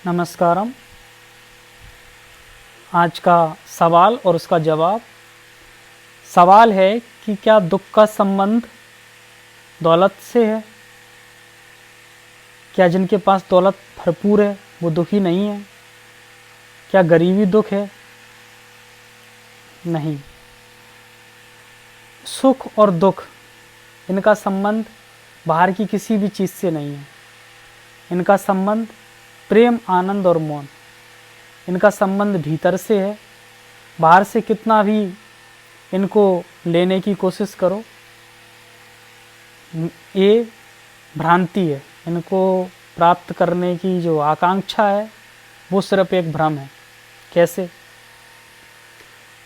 नमस्कारम। आज का सवाल और उसका जवाब। सवाल है कि क्या दुख का संबंध दौलत से है? क्या जिनके पास दौलत भरपूर है वो दुखी नहीं है? क्या गरीबी दुख है? नहीं। सुख और दुख, इनका संबंध बाहर की किसी भी चीज़ से नहीं है। इनका संबंध प्रेम, आनंद और मौन, इनका संबंध भीतर से है। बाहर से कितना भी इनको लेने की कोशिश करो, ये भ्रांति है। इनको प्राप्त करने की जो आकांक्षा है वो सिर्फ एक भ्रम है। कैसे?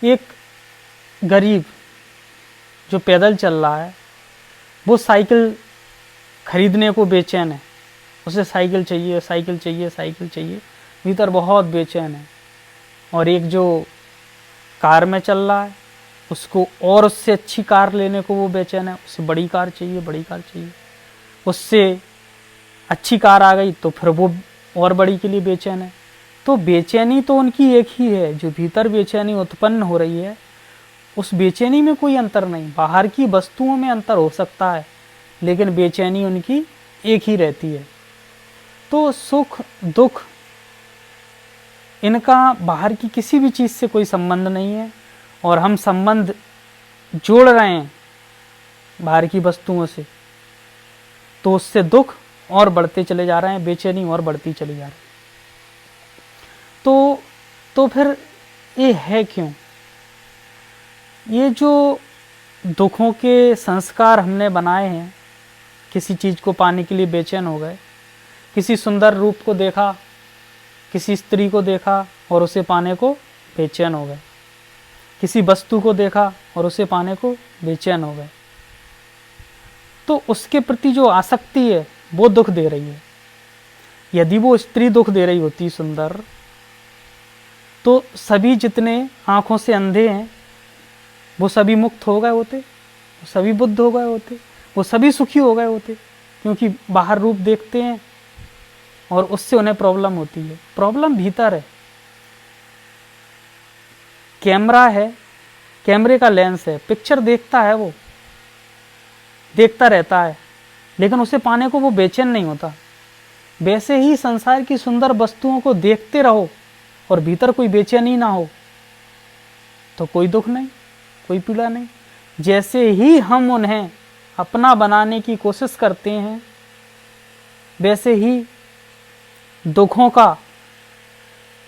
एक गरीब जो पैदल चल रहा है वो साइकिल खरीदने को बेचैन है। उसे साइकिल चाहिए, साइकिल चाहिए, साइकिल चाहिए, भीतर बहुत बेचैन है। और एक जो कार में चल रहा है उसको और उससे अच्छी कार लेने को वो बेचैन है। उसे बड़ी कार चाहिए, बड़ी कार चाहिए। उससे अच्छी कार आ गई तो फिर वो और बड़ी के लिए बेचैन है। तो बेचैनी तो उनकी एक ही है। जो भीतर बेचैनी उत्पन्न हो रही है उस बेचैनी में कोई अंतर नहीं। बाहर की वस्तुओं में अंतर हो सकता है लेकिन बेचैनी उनकी एक ही रहती है। तो सुख दुख, इनका बाहर की किसी भी चीज़ से कोई संबंध नहीं है। और हम संबंध जोड़ रहे हैं बाहर की वस्तुओं से, तो उससे दुख और बढ़ते चले जा रहे हैं, बेचैनी और बढ़ती चली जा रही है। तो फिर ये है क्यों? ये जो दुखों के संस्कार हमने बनाए हैं, किसी चीज़ को पाने के लिए बेचैन हो गए। किसी सुंदर रूप को देखा, किसी स्त्री को देखा और उसे पाने को बेचैन हो गए। किसी वस्तु को देखा और उसे पाने को बेचैन हो गए। तो उसके प्रति जो आसक्ति है वो दुख दे रही है। यदि वो स्त्री दुख दे रही होती सुंदर, तो सभी जितने आँखों से अंधे हैं वो सभी मुक्त हो गए होते, वो सभी बुद्ध हो गए होते, वो सभी सुखी हो गए होते। क्योंकि बाहर रूप देखते हैं और उससे उन्हें प्रॉब्लम होती है। प्रॉब्लम भीतर है। कैमरा है, कैमरे का लेंस है, पिक्चर देखता है, वो देखता रहता है लेकिन उसे पाने को वो बेचैन नहीं होता। वैसे ही संसार की सुंदर वस्तुओं को देखते रहो और भीतर कोई बेचैनी ना हो तो कोई दुख नहीं, कोई पीड़ा नहीं। जैसे ही हम उन्हें अपना बनाने की कोशिश करते हैं वैसे ही दुखों का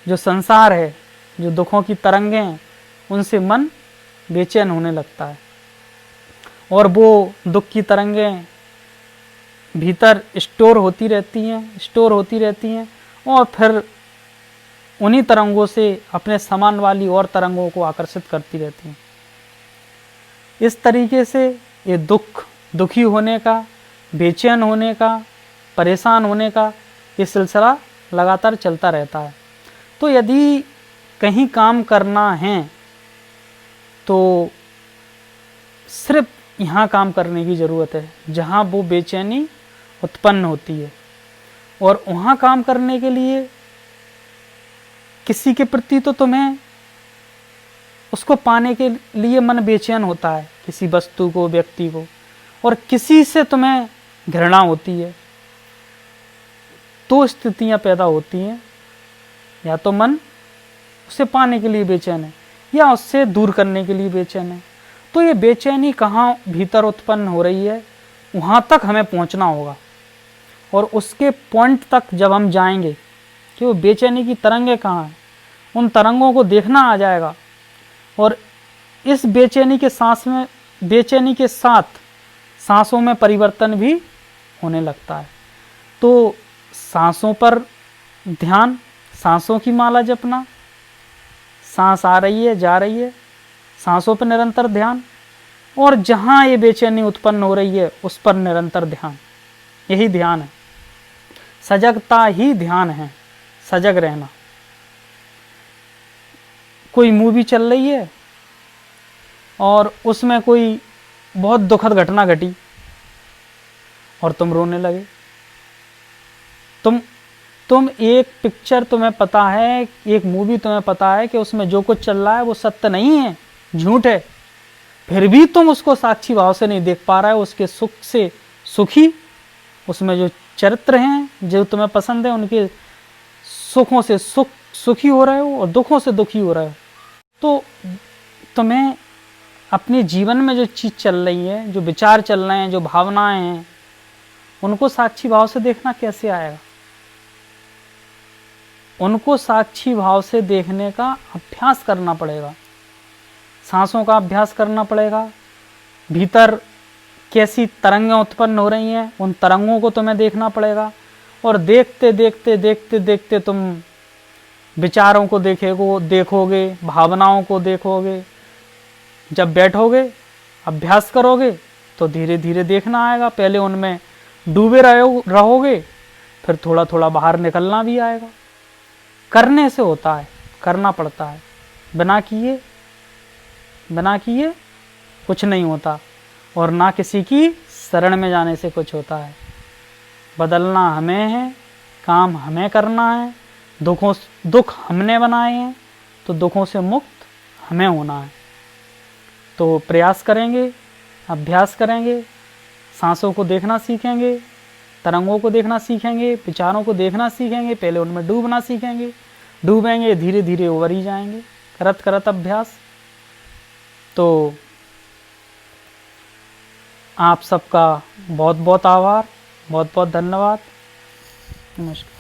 जो संसार है, जो दुखों की तरंगें हैं, उनसे मन बेचैन होने लगता है। और वो दुख की तरंगें भीतर स्टोर होती रहती हैं और फिर उन्हीं तरंगों से अपने समान वाली और तरंगों को आकर्षित करती रहती हैं। इस तरीके से ये दुखी होने का, बेचैन होने का, परेशान होने का ये सिलसिला लगातार चलता रहता है। तो यदि कहीं काम करना है तो सिर्फ यहाँ काम करने की ज़रूरत है जहाँ वो बेचैनी उत्पन्न होती है। और वहाँ काम करने के लिए किसी के प्रति तो तुम्हें उसको पाने के लिए मन बेचैन होता है, किसी वस्तु को, व्यक्ति को, और किसी से तुम्हें घृणा होती है। दो स्थितियाँ पैदा होती हैं, या तो मन उसे पाने के लिए बेचैन है या उससे दूर करने के लिए बेचैन है। तो ये बेचैनी कहाँ भीतर उत्पन्न हो रही है, वहाँ तक हमें पहुँचना होगा। और उसके पॉइंट तक जब हम जाएंगे कि वो बेचैनी की तरंगें कहाँ हैं, उन तरंगों को देखना आ जाएगा। और इस बेचैनी के साथ सांसों में परिवर्तन भी होने लगता है। तो सांसों पर ध्यान, सांसों की माला जपना, सांस आ रही है, जा रही है, सांसों पर निरंतर ध्यान, और जहाँ ये बेचैनी उत्पन्न हो रही है उस पर निरंतर ध्यान। यही ध्यान है, सजगता ही ध्यान है, सजग रहना। कोई मूवी चल रही है और उसमें कोई बहुत दुखद घटना घटी और तुम रोने लगे, तुम तुम एक पिक्चर तुम्हें पता है, एक मूवी तुम्हें पता है कि उसमें जो कुछ चल रहा है वो सत्य नहीं है, झूठ है, फिर भी तुम उसको साक्षी भाव से नहीं देख पा रहा है, उसके सुख से सुखी, उसमें जो चरित्र हैं जो तुम्हें पसंद है उनके सुखों से सुखी हो रहे हो और दुखों से दुखी हो रहे हो। तो तुम्हें अपने जीवन में जो चीज़ चल रही है, जो विचार चल रहे हैं, जो भावनाएं हैं, उनको साक्षी भाव से देखना कैसे आएगा? उनको साक्षी भाव से देखने का अभ्यास करना पड़ेगा, सांसों का अभ्यास करना पड़ेगा। भीतर कैसी तरंगें उत्पन्न हो रही हैं, उन तरंगों को तुम्हें देखना पड़ेगा, और देखते देखते देखते देखते तुम विचारों को देखोगे, भावनाओं को देखोगे। जब बैठोगे, अभ्यास करोगे, तो धीरे धीरे देखना आएगा। पहले उनमें डूबे रहोगे, फिर थोड़ा थोड़ा बाहर निकलना भी आएगा। करने से होता है, करना पड़ता है, बिना किए कुछ नहीं होता, और ना किसी की शरण में जाने से कुछ होता है। बदलना हमें है, काम हमें करना है, दुख हमने बनाए हैं, तो दुखों से मुक्त हमें होना है। तो प्रयास करेंगे, अभ्यास करेंगे, सांसों को देखना सीखेंगे, तरंगों को देखना सीखेंगे, विचारों को देखना सीखेंगे, पहले उनमें डूबना सीखेंगे, डूबेंगे, धीरे धीरे उबर ही जाएंगे, करत करत अभ्यास। तो आप सबका बहुत बहुत आभार, बहुत बहुत धन्यवाद, नमस्कार।